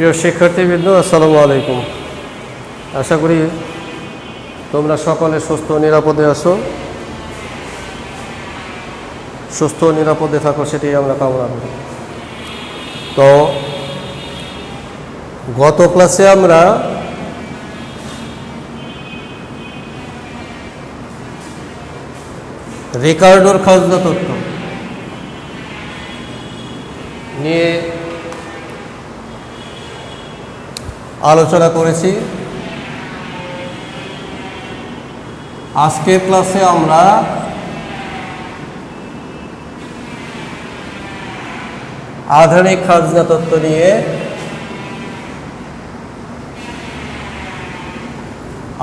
প্রিয় শিক্ষার্থীবৃন্দ, আসসালামু আলাইকুম। আশা করি তোমরা সকলে সুস্থ নিরাপদে আছো। সুস্থ নিরাপদে থাকো, সেটাই আমরা কামনা করি। তো গত ক্লাসে আমরা রিকার্ডোর খাজনা তত্ত্ব নিয়ে আলোচনা করেছি। আজকের ক্লাসে আমরা আধুনিক খাজনা তত্ত্ব নিয়ে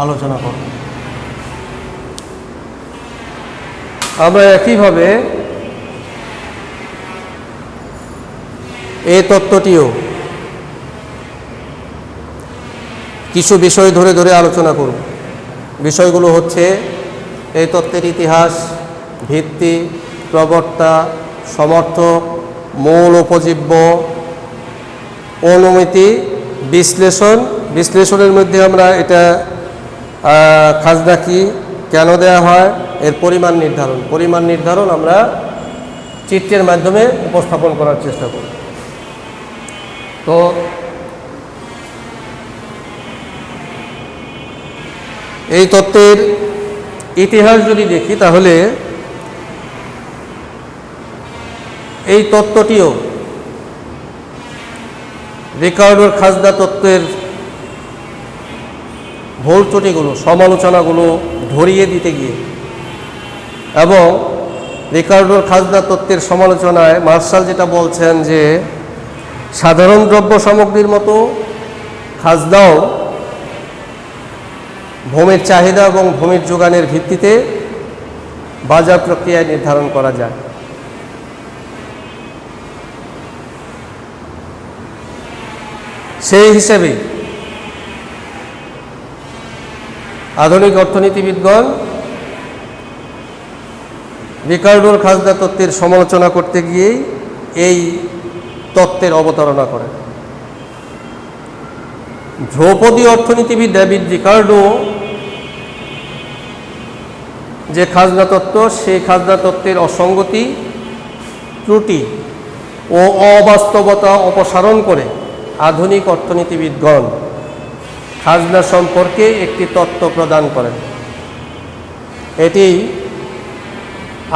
আলোচনা করব। আমরা একইভাবে এই তত্ত্বটিও কিছু বিষয় ধরে ধরে আলোচনা করব। বিষয়গুলো হচ্ছে এই তত্ত্বের ইতিহাস, ভিত্তি, প্রবক্তা, সমর্থক, মূল উপজীব্য, অনুমিতি, বিশ্লেষণের মধ্যে আমরা এটা খাজনা কি, কেন দেয়া হয়, এর পরিমাণ নির্ধারণ আমরা চিত্রের মাধ্যমে উপস্থাপন করার চেষ্টা করি। তো এই তত্ত্বের ইতিহাস যদি দেখি, তাহলে এই তত্ত্বটিও রিকার্ডোর খাজনা তত্ত্বের ভুল ত্রুটিগুলো, সমালোচনাগুলো ধরিয়ে দিতে গিয়ে এবং রিকার্ডোর খাজনা তত্ত্বের সমালোচনায় মার্শাল যেটা বলছেন যে সাধারণ দ্রব্য সামগ্রীর মতো খাজনাও ভূমির চাহিদা এবং ভূমির যোগানের ভিত্তিতে বাজার প্রক্রিয়ায় নির্ধারণ করা যায়। সেই হিসেবে আধুনিক অর্থনীতিবিদগণ রিকার্ডোর খাজনা তত্ত্বের সমালোচনা করতে গিয়েই এই তত্ত্বের অবতারণা করেন। ধ্রুপদী অর্থনীতিবিদ ডেভিড রিকার্ডো যে খাজনা তত্ত্ব, সেই খাজনা তত্ত্বের অসঙ্গতি, ত্রুটি ও অবাস্তবতা অপসারণ করে আধুনিক অর্থনীতিবিদগণ খাজনা সম্পর্কে একটি তত্ত্ব প্রদান করেন। এটি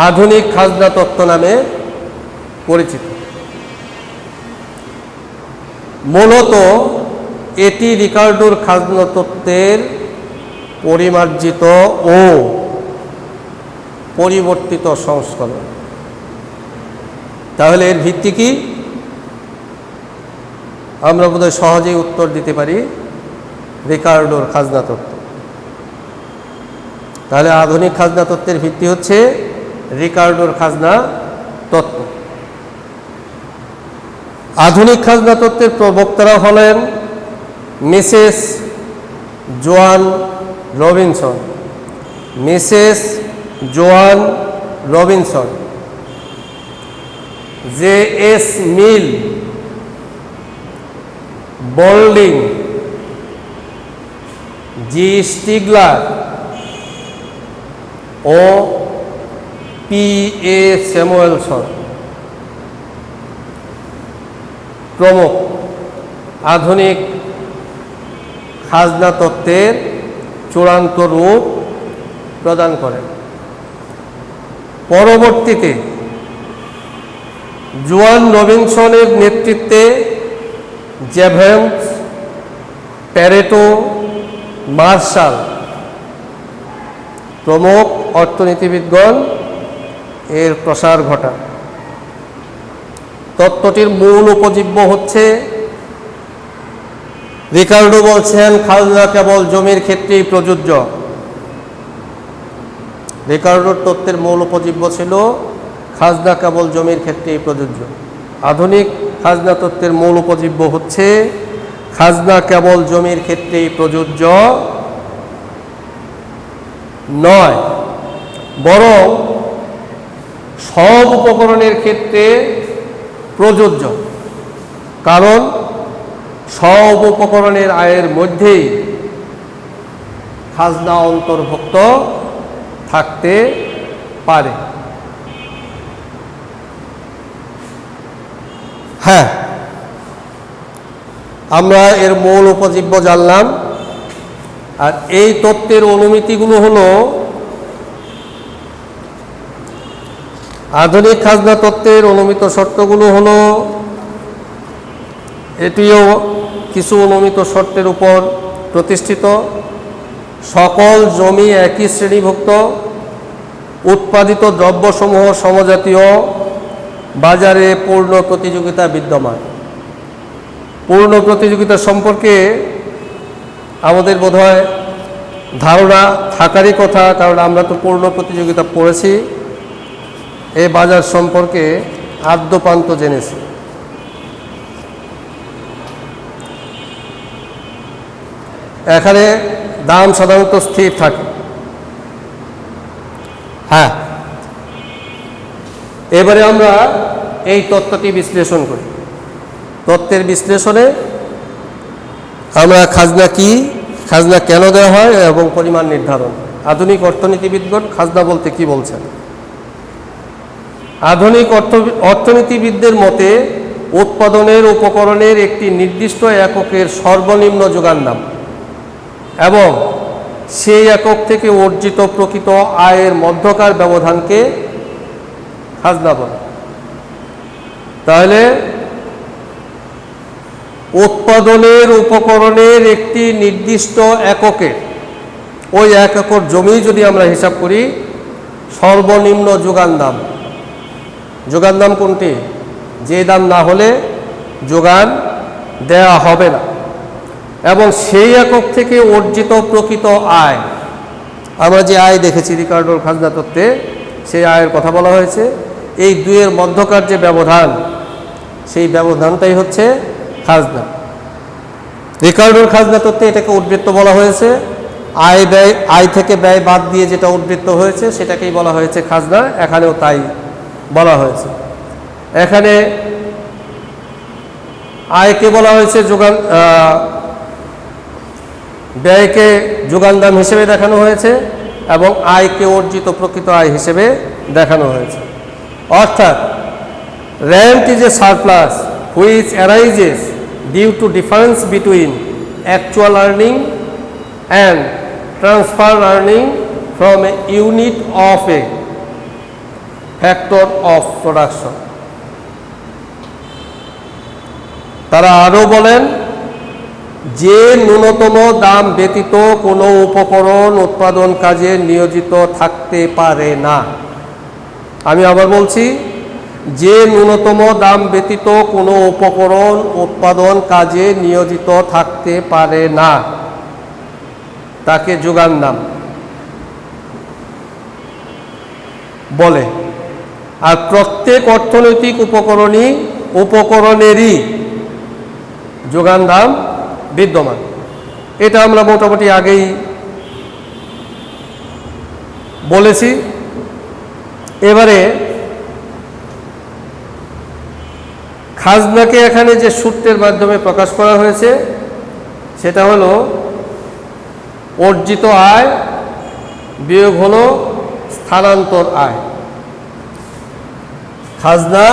আধুনিক খাজনা তত্ত্ব নামে পরিচিত। মূলত এটি রিকার্ডোর খাজনা তত্ত্বের পরিমার্জিত ও পরিবর্তিত সংস্করণ। তাহলে এর ভিত্তি কি? আমরা বোধহয় সহজেই উত্তর দিতে পারি, রিকার্ডোর খাজনা তত্ত্ব। তাহলে আধুনিক খাজনা তত্ত্বের ভিত্তি হচ্ছে রিকার্ডোর খাজনা তত্ত্ব। আধুনিক খাজনা তত্ত্বের প্রবক্তারা হলেন মিসেস জোয়ান রবিনসন, জে.এস. মিল, বোল্ডিং, জি. স্টিগলার ও পি.এ. স্যামুয়েলসন প্রমুখ আধুনিক খাজনা তত্ত্বের চূড়ান্ত রূপ প্রদান করেন। পরবর্তীতে জোয়ান রবিনসনের নেতৃত্বে জেমস, প্যারেটো, মার্শাল প্রমুখ অর্থনীতিবিদগণ এর প্রসার ঘটান। তত্ত্বটির মূল উপজীব্য হচ্ছে, রিকার্ডো বলছেন খাজনা কেবল জমির ক্ষেত্রেই প্রযোজ্য। রিকার্ডোর তত্ত্বের মূল উপজীব্য ছিল খাজনা কেবল জমির ক্ষেত্রেই প্রযোজ্য। আধুনিক খাজনা তত্ত্বের মূল উপজীব্য হচ্ছে খাজনা কেবল জমির ক্ষেত্রেই প্রযোজ্য নয়, বরং সব উপকরণের ক্ষেত্রে প্রযোজ্য। কারণ সব উপকরণের আয়ের মধ্যেই খাজনা অন্তর্ভুক্ত থাকতে পারে। হ্যাঁ, আমরা এর মূল উপজীব্য জানলাম। আর এই তত্ত্বের অনুমিতিগুলো হলো আধুনিক খাজনা তত্ত্বের অনুমিত শর্তগুলো হলো, এটিও কিছু অনুমিত শর্তের উপর প্রতিষ্ঠিত। সকল জমি একই শ্রেণীভুক্ত, উৎপাদিত দ্রব্যসমূহ সমজাতীয়, বাজারে পূর্ণ প্রতিযোগিতা বিদ্যমান। পূর্ণ প্রতিযোগিতা সম্পর্কে আমাদের বোধহয় ধারণা থাকারই কথা, কারণ আমরা তো পূর্ণ প্রতিযোগিতা পড়েছি। এই বাজার সম্পর্কে আদ্যপান্ত জেনেছি। এখানে দাম সাধারণত স্থির থাকে। হ্যাঁ, এবারে আমরা এই তত্ত্বটি বিশ্লেষণ করি। তত্ত্বের বিশ্লেষণে আমরা খাজনা কি, খাজনা কেন দেওয়া হয় এবং পরিমাণ নির্ধারণ। আধুনিক অর্থনীতিবিদগণ খাজনা বলতে কি বলছেন? আধুনিক অর্থনীতিবিদদের মতে উৎপাদনের উপকরণের একটি নির্দিষ্ট এককের সর্বনিম্ন যোগান দাম এবং সেই একক থেকে অর্জিত প্রকৃত আয়ের মধ্যকার ব্যবধানকে খাজনা বলে। তাহলে উৎপাদনের উপকরণের একটি নির্দিষ্ট এককের, ওই এক একর জমি যদি আমরা হিসাব করি, সর্বনিম্ন যোগান দাম। যোগান দাম কোনটি? যে দাম না হলে যোগান দেয়া হবে না। এবং সেই একক থেকে অর্জিত প্রকৃত আয়, আমরা যে আয় দেখেছি রিকার্ডোর খাজনা তত্ত্বে, সেই আয়ের কথা বলা হয়েছে। এই দুয়ের মধ্যকার যে ব্যবধান, সেই ব্যবধানটাই হচ্ছে খাজনা। রিকার্ডোর খাজনা তত্ত্বে এটাকে উদ্বৃত্ত বলা হয়েছে। আয় ব্যয়, আয় থেকে ব্যয় বাদ দিয়ে যেটা উদ্বৃত্ত হয়েছে সেটাকেই বলা হয়েছে খাজনা। এখানেও তাই বলা হয়েছে। এখানে আয়কে বলা হয়েছে যোগান, ব্যয়কে যোগান দাম হিসেবে দেখানো হয়েছে এবং আয়কে অর্জিত প্রকৃত আয় হিসেবে দেখানো হয়েছে। অর্থাৎ rent is a surplus which arises due to difference between actual earning and transfer earning from a unit of a factor of production. তারা আরও বলেন যে ন্যূনতম দাম ব্যতীত কোনো উপকরণ উৎপাদন কাজে নিয়োজিত থাকতে পারে না। আমি আবার বলছি, যে ন্যূনতম দাম ব্যতীত কোনো উপকরণ উৎপাদন কাজে নিয়োজিত থাকতে পারে না তাকে যোগান দাম বলে। আর প্রত্যেক অর্থনৈতিক উপকরণেরই যোগান দাম বিদ্যমান। এটা আমরা মোটামুটি আগেই বলেছি। এবারে খাজনাকে এখানে যে সূত্রের মাধ্যমে প্রকাশ করা হয়েছে সেটা হলো অর্জিত আয় বিয়োগ হলো স্থানান্তর আয়। খাজনা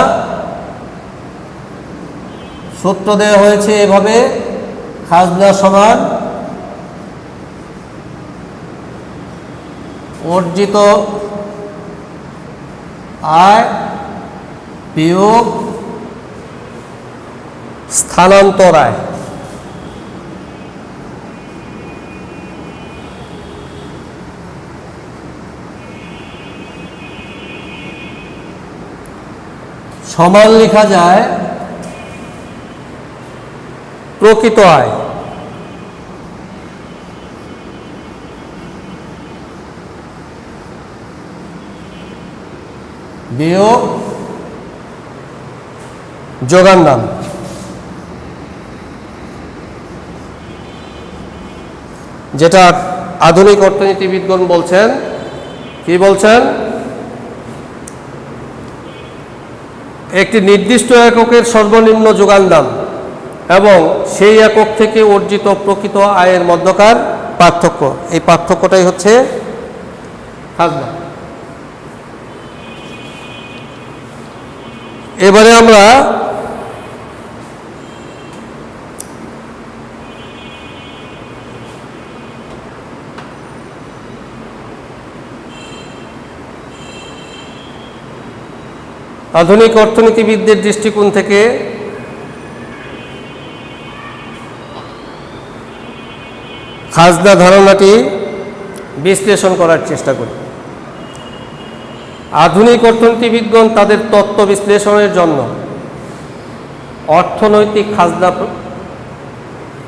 সূত্র দেওয়া হয়েছে এভাবে, খাজনা সমান অর্জিত আয় বিয়োগ স্থানান্তর আয়। সমান লেখা যায় প্রকৃত আয় বিয়োগ যোগান দাম। যেটা আধুনিক অর্থনীতিবিদগণ বলছেন, কি বলছেন? একটি নির্দিষ্ট এককের সর্বনিম্ন যোগান দাম এবং সেই একক থেকে অর্জিত প্রকৃত আয়ের মধ্যকার পার্থক্য, এই পার্থক্যটাই হচ্ছে খাজনা। এবারে আমরা আধুনিক অর্থনীতিবিদদের দৃষ্টিকোণ থেকে খাজনা ধারণাটি বিশ্লেষণ করার চেষ্টা করি। আধুনিক অর্থনীতিবিদগণ তাদের তত্ত্ব বিশ্লেষণের জন্য অর্থনৈতিক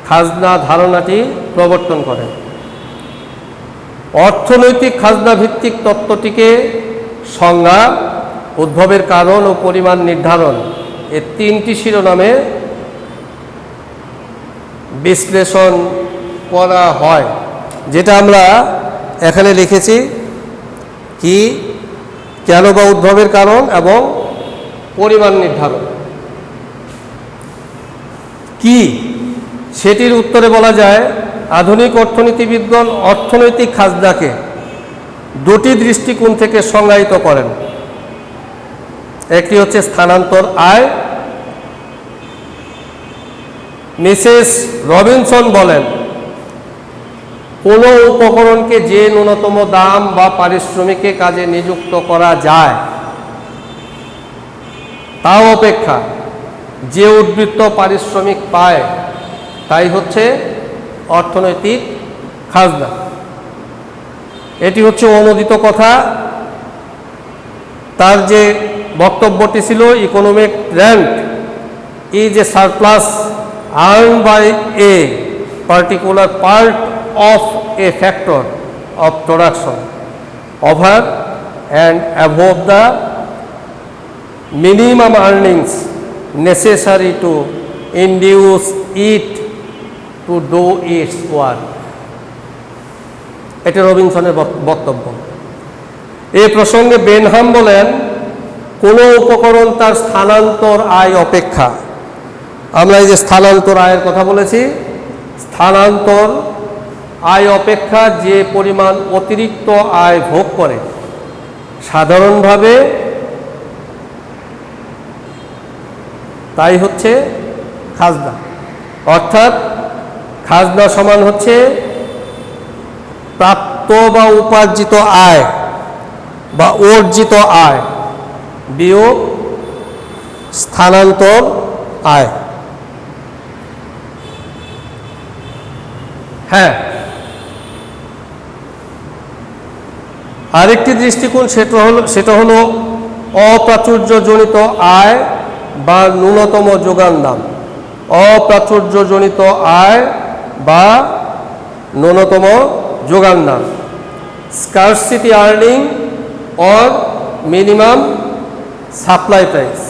খাজনা ধারণাটি প্রবর্তন করেন। অর্থনৈতিক খাজনা ভিত্তিক তত্ত্বটিকে সংজ্ঞা, উদ্ভবের কারণ ও পরিমাণ নির্ধারণ এ তিনটি শিরোনামে বিশ্লেষণ করা হয়, যেটা আমরা এখানে লিখেছি কি, কেন বা উদ্ভবের কারণ এবং পরিমাণ নির্ধারণ কি, সেটির উত্তরে বলা যায় আধুনিক অর্থনীতিবিদগণ অর্থনৈতিক খাজনাকে দুটি দৃষ্টিকোণ থেকে সংজ্ঞায়িত করেন। একটি হচ্ছে স্থানান্তর আয়। মিসেস রবিনসন বলেন, কোনো উপকরণকে যে ন্যূনতম দাম বা পারিশ্রমিকে কাজে নিযুক্ত করা যায় তা অপেক্ষা যে উদ্বৃত্ত পারিশ্রমিক পায় তাই হচ্ছে অর্থনৈতিক খাজনা। এটি হচ্ছে অনুদিত কথা। তার যে বক্তব্যটি ছিল, economic rent is a surplus earn by a particular part of a factor of production over and above the minimum earnings necessary to induce it to do its work. এটি রবিনসনের বক্তব্য। এই প্রসঙ্গে বেনহাম বলেন, কোনো উপকরণ তার স্থানান্তর আয় অপেক্ষা, আমরা এই যে স্থানান্তর আয়ের কথা বলেছি, স্থানান্তর আয় অপেক্ষা যে পরিমাণ অতিরিক্ত আয় ভোগ করে সাধারণভাবে তাই হচ্ছে খাজনা। অর্থাৎ খাজনা সমান হচ্ছে প্রাপ্ত বা উপার্জিত আয় বা অর্জিত আয় বিয়োগ স্থানান্তর আয়। হ্যাঁ, আরেকটি দৃষ্টিকোণ সেটা হলো অপ্রাচুর্যজনিত আয় বা ন্যূনতম যোগান দাম। অপ্রাচুর্যজনিত আয় বা ন্যূনতম যোগান দাম, scarcity earning or minimum supply price.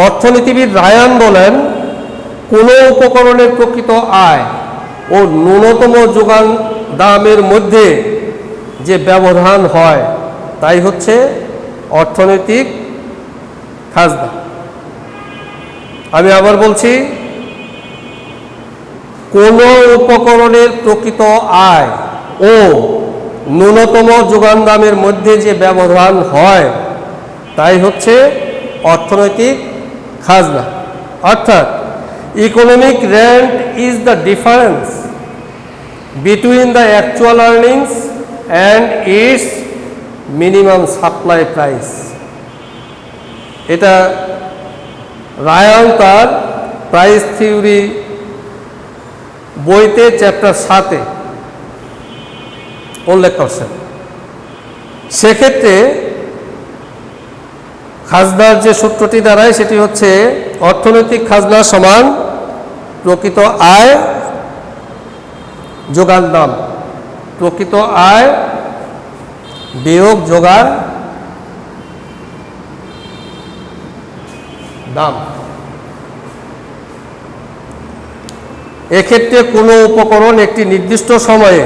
অর্থনীতিবিদ রায়ান বলেন, কোনো উপকরণের প্রকৃত আয় ও ন্যূনতম যোগান দামের মধ্যে যে ব্যবধান হয় তাই হচ্ছে অর্থনৈতিক খাজনা। আমি আবার বলছি, কোনো উপকরণের প্রকৃত আয় ও ন্যূনতম যোগান দামের মধ্যে যে ব্যবধান হয় তাই হচ্ছে অর্থনৈতিক খাজনা। অর্থাৎ economic rent is the difference between the actual earnings and its minimum supply price. এটা রায়ান তার প্রাইস থিওরি বইতে চ্যাপ্টার 7-এ উল্লেখ করছেন। সেক্ষেত্রে খাজনার যে সূত্রটি দাঁড়ায় সেটি হচ্ছে অর্থনৈতিক খাজনা সমান প্রকৃত আয় যোগান দাম, প্রকৃত আয় বিয়োগ যোগান দাম। এক্ষেত্রে কোনো উপকরণ একটি নির্দিষ্ট সময়ে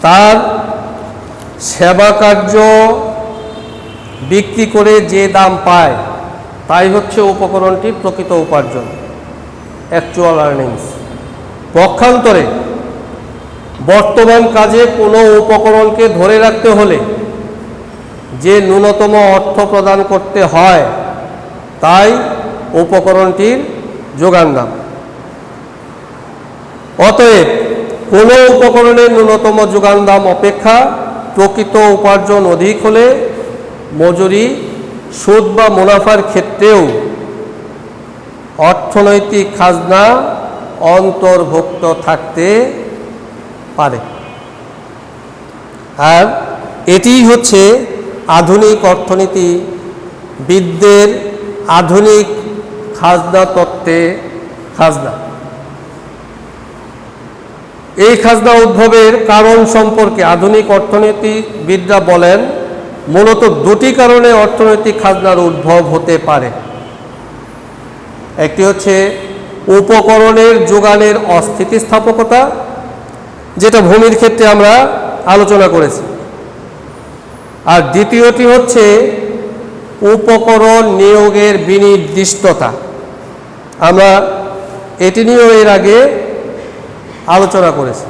তার সেবা কার্য বিক্রি করে যে দাম পায় তাই হচ্ছে উপকরণটির প্রকৃত উপার্জন, অ্যাকচুয়াল আর্নিংস। পক্ষান্তরে বর্তমান কাজে কোনো উপকরণকে ধরে রাখতে হলে যে ন্যূনতম অর্থ প্রদান করতে হয় তাই উপকরণটির যোগান দাম। অতএব কোনো উপকরণের ন্যূনতম যোগান দাম অপেক্ষা প্রকৃত উপার্জন অধিক হলে মজুরি, সুদ বা মুনাফার ক্ষেত্রেও অর্থনৈতিক খাজনা অন্তর্ভুক্ত থাকতে পারে। আর এটিই হচ্ছে আধুনিক অর্থনীতিবিদদের আধুনিক খাজনা তত্ত্বে খাজনা। এই খাজনা উদ্ভবের কারণ সম্পর্কে আধুনিক অর্থনীতিবিদরা বলেন, মূলত দুটি কারণে অর্থনৈতিক খাজনার উদ্ভব হতে পারে। একটি হচ্ছে উপকরণের যোগানের অস্থিতিস্থাপকতা, যেটা ভূমির ক্ষেত্রে আমরা আলোচনা করেছি। আর দ্বিতীয়টি হচ্ছে উপকরণ নিয়োগের বিনির্দিষ্টতা। আমরা এটি নিয়েও এর আগে আলোচনা করেছি।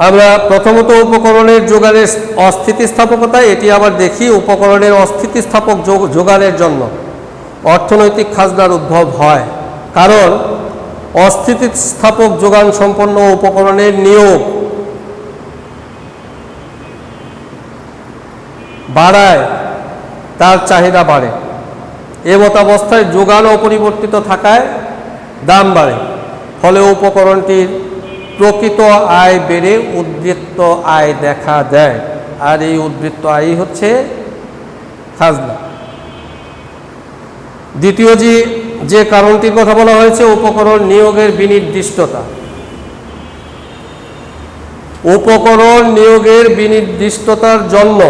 আমরা প্রথমত উপকরণের যোগানের অস্থিতিস্থাপকতা, এটি আবার দেখি উপকরণের অস্থিতিস্থাপক যোগানের জন্য অর্থনৈতিক খাজনার উদ্ভব হয়, কারণ অস্থিতিস্থাপক যোগান সম্পন্ন উপকরণের নিয়োগ বাড়ায়, তার চাহিদা বাড়ে। এমতাবস্থায় যোগান অপরিবর্তিত থাকায় দাম বাড়ে, ফলে উপকরণটির প্রকৃত আয় বেড়ে উদ্বৃত্ত আয় দেখা দেয়। আর এই উদ্বৃত্ত আয় হচ্ছে খাজনা। দ্বিতীয় যে কারণটির কথা বলা হয়েছে উপকরণ নিয়োগের বিনির্দিষ্টতা। উপকরণ নিয়োগের বিনির্দিষ্টতার জন্য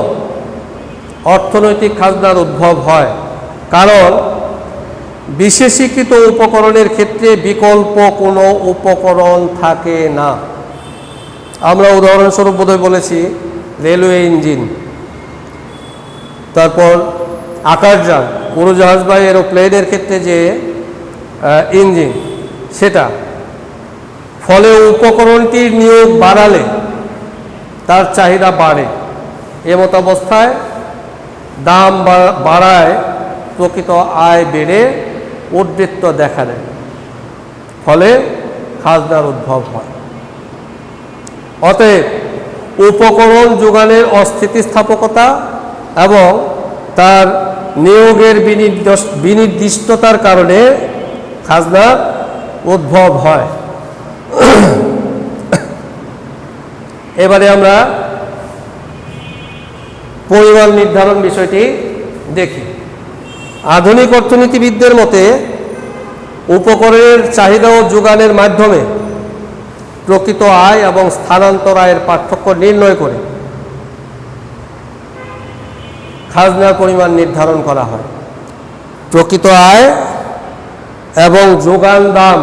অর্থনৈতিক খাজনার উদ্ভব হয়, কারণ বিশেষীকৃত উপকরণের ক্ষেত্রে বিকল্প কোনো উপকরণ থাকে না। আমরা উদাহরণস্বরূপ বোধহয় বলেছি রেলওয়ে ইঞ্জিন, তারপর আকাশযান, উড়োজাহাজ বা এরোপ্লেনের ক্ষেত্রে যে ইঞ্জিন, সেটা। ফলে উপকরণটির নিয়োগ বাড়ালে তার চাহিদা বাড়ে। এমতাবস্থায় দাম বাড়ায়, প্রকৃত আয় বেড়ে উদ্বৃত্ত দেখা দেয়, ফলে খাজনার উদ্ভব হয়। অতএব উপকরণ যোগানের অস্থিতিস্থাপকতা এবং তার নিয়োগের বিনির্দিষ্টতার কারণে খাজনার উদ্ভব হয়। এবারে আমরা পরিমাণ নির্ধারণ বিষয়টি দেখি। আধুনিক অর্থনীতিবিদদের মতে উপকরণের চাহিদা ও যোগানের মাধ্যমে প্রকৃত আয় এবং স্থানান্তর আয়ের পার্থক্য নির্ণয় করে খাজনার পরিমাণ নির্ধারণ করা হয়। প্রকৃত আয় এবং যোগান দাম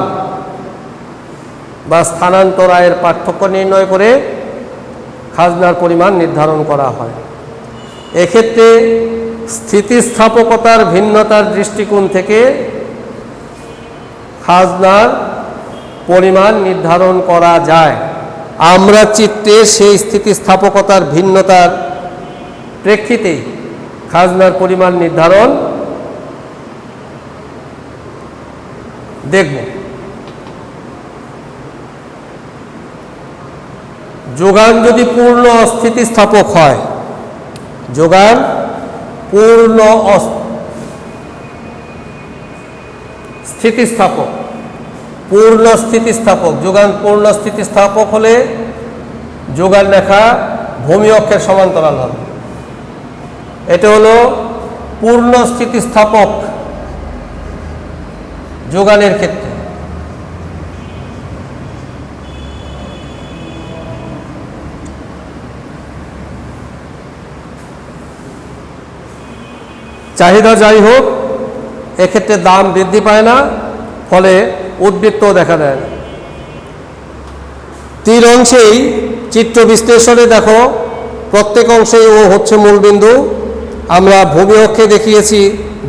বা স্থানান্তর আয়ের পার্থক্য নির্ণয় করে খাজনার পরিমাণ নির্ধারণ করা হয়। এক্ষেত্রে স্থিতিস্থাপকতার ভিন্নতার দৃষ্টিকোণ থেকে খাজনার পরিমাণ নির্ধারণ করা যায়। আমরা চিত্রে সেই স্থিতিস্থাপকতার ভিন্নতার প্রেক্ষিতে খাজনার পরিমাণ নির্ধারণ দেখব। যোগান যদি পূর্ণ অস্থিতিস্থাপক হয়, যোগান পূর্ণ স্থিতিস্থাপক, পূর্ণ স্থিতিস্থাপক, যোগান পূর্ণ স্থিতিস্থাপক হলে যোগান রেখা ভূমি অক্ষের সমান্তরাল হবে। এটা হলো পূর্ণ স্থিতিস্থাপক যোগানের ক্ষেত্রে। চাহিদা যাই হোক, এক্ষেত্রে দাম বৃদ্ধি পায় না, ফলে উদ্বৃত্ত দেখা দেয় না। তিন অংশেই চিত্র বিশ্লেষণে দেখো, প্রত্যেক অংশেই ও হচ্ছে মূলবিন্দু আমরা ভূমি অক্ষে দেখিয়েছি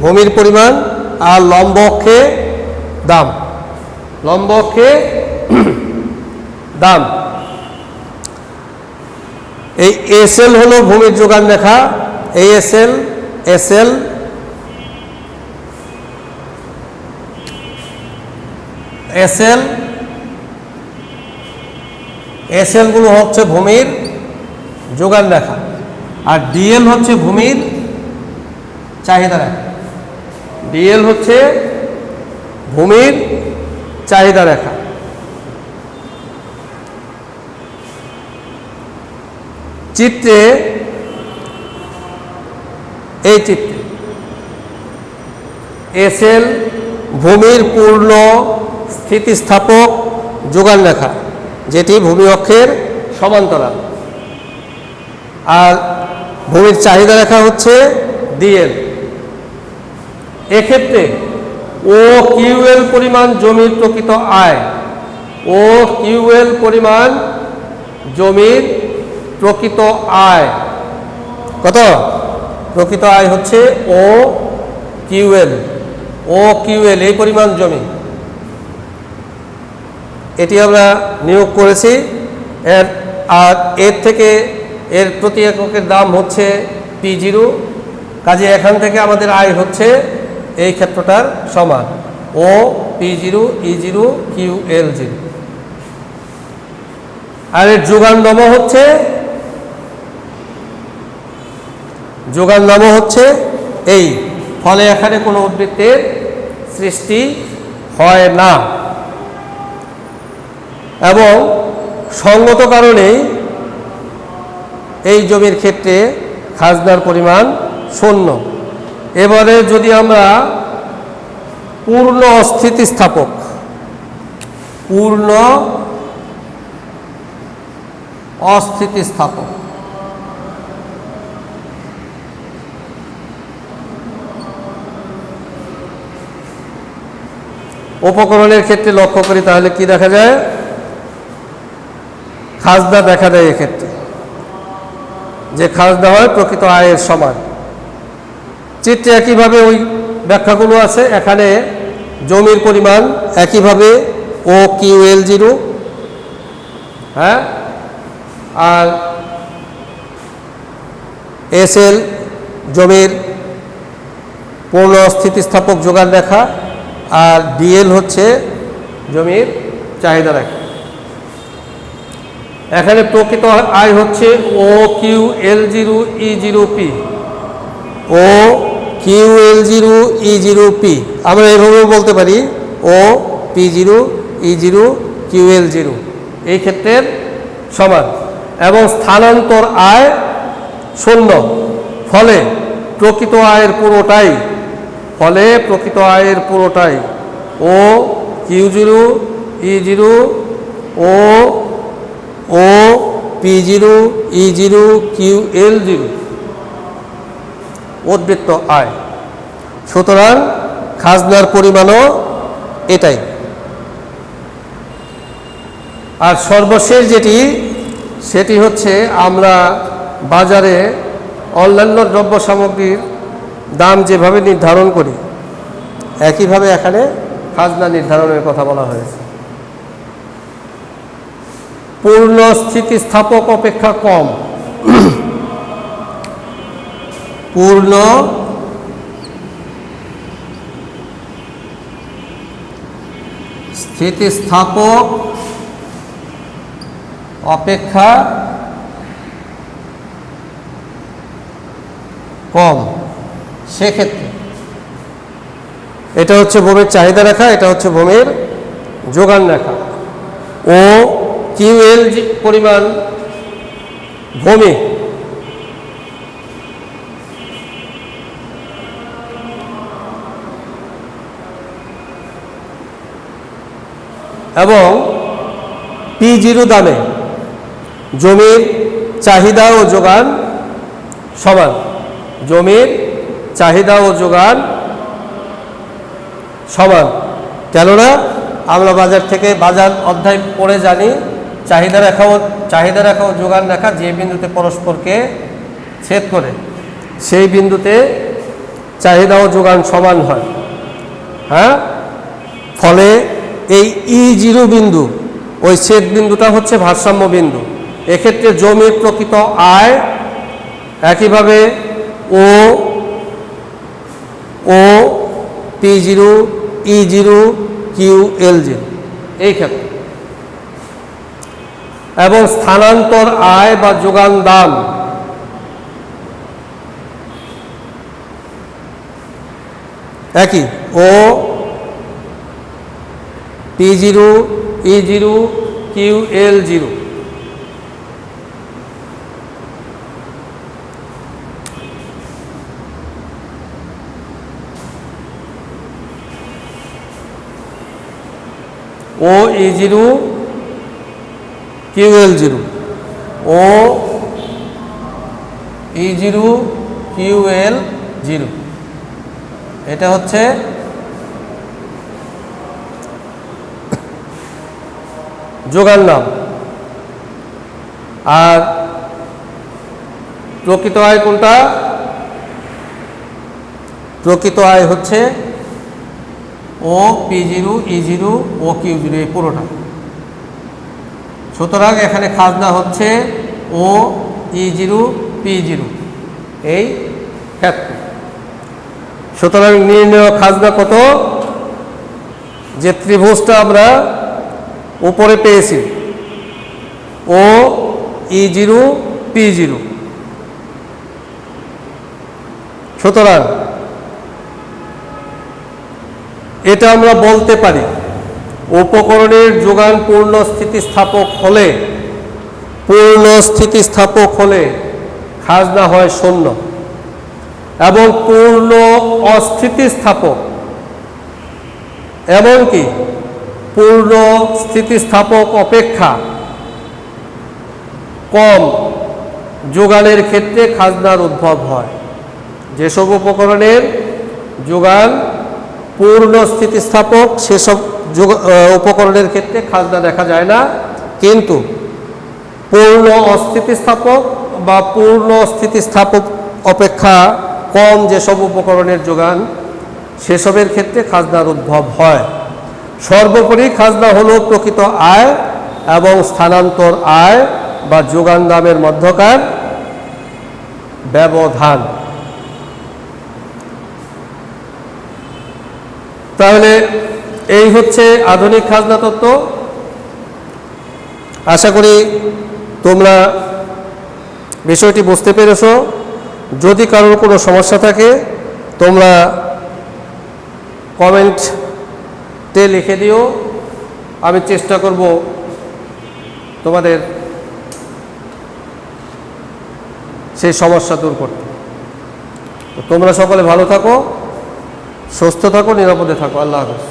ভূমির পরিমাণ, আর লম্ব অক্ষে দাম। লম্ব অক্ষে দাম। এই এসএল হলো ভূমির যোগান রেখা। এই এসএল এসএল এসএল এসএল গুলো হচ্ছে ভূমির যোগান রেখা, আর ডিএল হচ্ছে ভূমির চাহিদা রেখা। ডিএল হচ্ছে ভূমির চাহিদা রেখা। চিত্রে এই চিত্রে এসএল ভূমির পূর্ণ স্থিতিস্থাপক যোগান রেখা, যেটি ভূমি অক্ষের সমান্তরাল, আর ভূমির চাহিদা রেখা হচ্ছে ডিএল। এক্ষেত্রে ও কিউএল পরিমাণ জমির প্রকৃত আয়, ও কিউএল পরিমাণ জমির প্রকৃত আয় কত? প্রকৃত আয় হচ্ছে ও কিউএল। ও কিউএল এই পরিমাণ জমি, এটি আমরা নিয়োগ করেছি। আর এর থেকে এর প্রতি এককের দাম হচ্ছে P0। কাজে এখান থেকে আমাদের আয় হচ্ছে এই ক্ষেত্রটার সমান ও P0 E0 QL0। আর এর যোগান নাম হচ্ছে এই। ফলে এখানে কোনো উদ্বৃত্তের সৃষ্টি হয় না, এবং সঙ্গত কারণেই এই জমির ক্ষেত্রে খাজনার পরিমাণ 0। এবারে যদি আমরা পূর্ণ অস্থিতিস্থাপক উপকরণের ক্ষেত্রে লক্ষ্য করি, তাহলে কি দেখা যায়? খাজনা দেখা দেয় এক্ষেত্রে, যে খাজনা হয় প্রকৃত আয়ের সমান। চিত্রে একইভাবে ওই ব্যাখ্যাগুলো আছে। এখানে জমির পরিমাণ একইভাবে ও কিউএল0, হ্যাঁ, আর এসএল জমির পূর্ণ স্থিতিস্থাপক যোগান রেখা, আর ডিএল হচ্ছে জমির চাহিদা রেখা। এখানে প্রকৃত আয় হচ্ছে ও কিউএল0 E0P, ও কিউএল0 E0P। আমরা এভাবেও বলতে পারি ও P0 E0 QL0 এই ক্ষেত্রের সমান, এবং স্থানান্তর আয় 0। ফলে প্রকৃত আয়ের পুরোটাই ও Q0 E0 ও P0 E0 QL0 উদ্বৃত্ত আয়। সুতরাং খাজনার পরিমাণও এটাই। আর সর্বশেষ সেটি হচ্ছে আমরা বাজারে অন্যান্য দ্রব্য সামগ্রীর দাম যেভাবে নির্ধারণ করি, একইভাবে এখানে খাজনা নির্ধারণের কথা বলা হয়েছে। পূর্ণ স্থিতিস্থাপক অপেক্ষা কম, পূর্ণ স্থিতিস্থাপক অপেক্ষা কম, সেক্ষেত্রে এটা হচ্ছে ভূমির চাহিদা রেখা, এটা হচ্ছে ভূমির যোগান রেখা। ও কিউএল পরিমাণ ভূমি এবং P0 দামে জমির চাহিদা ও যোগান সমান। জমির চাহিদা ও যোগান সমান। কেননা আমরা বাজার অধ্যায় পড়ে জানি চাহিদা রেখা ও যোগান রেখা যে বিন্দুতে পরস্পরকে ছেদ করে সেই বিন্দুতে চাহিদা ও যোগান সমান হয়। হ্যাঁ, ফলে এই E0 বিন্দু, ওই ছেদ বিন্দুটা হচ্ছে ভারসাম্য বিন্দু। এক্ষেত্রে জমির প্রকৃত আয় একইভাবে ও P0 E0 QL0 এই ক্ষেত্রে, এবং স্থানান্তর আয় বা যোগান দাম একই, ও P0 E0 QL0। ও E0 QL0, ও E0 QL0, এটা হচ্ছে যোগান দাম। আর প্রকৃত আয় কোনটা? প্রকৃত আয় হচ্ছে ও P0 E0 ও Q0, এই পুরোটা। সুতরাং এখানে খাজনা হচ্ছে ও E0 P0 এই ক্ষেত্রে। সুতরাং নির্ণয় খাজনা কত? যে ত্রিভুজটা আমরা উপরে পেয়েছি ও E0 P0, সুতরাং এটা আমরা বলতে পারি উপকরণের যোগান পূর্ণ স্থিতিস্থাপক হলে খাজনা হয় শূন্য, এবং পূর্ণ অস্থিতিস্থাপক এমনকি পূর্ণ স্থিতিস্থাপক অপেক্ষা কম যোগানের ক্ষেত্রে খাজনার উদ্ভব হয়। যেসব উপকরণের যোগান পূর্ণ স্থিতিস্থাপক সেসব উপকরণের ক্ষেত্রে খাজনা দেখা যায় না, কিন্তু পূর্ণ অস্থিতিস্থাপক বা পূর্ণ স্থিতিস্থাপক অপেক্ষা কম যেসব উপকরণের যোগান সেসবের ক্ষেত্রে খাজনার উদ্ভব হয়। সর্বোপরি খাজনা হলো প্রকৃত আয় এবং স্থানান্তর আয় বা যোগান দামের মধ্যকার ব্যবধান। তাহলে এই হচ্ছে আধুনিক খাজনা তত্ত্ব। আশা করি তোমরা বিষয়টি বুঝতে পেরেছ। যদি কারোর কোনো সমস্যা থাকে তোমরা কমেন্টে লিখে দিও, আমি চেষ্টা করব তোমাদের সেই সমস্যা দূর করতে। তোমরা সকলে ভালো থাকো, সুস্থ থাকো, নিরাপদে থাকো। আল্লাহ হাফেজ।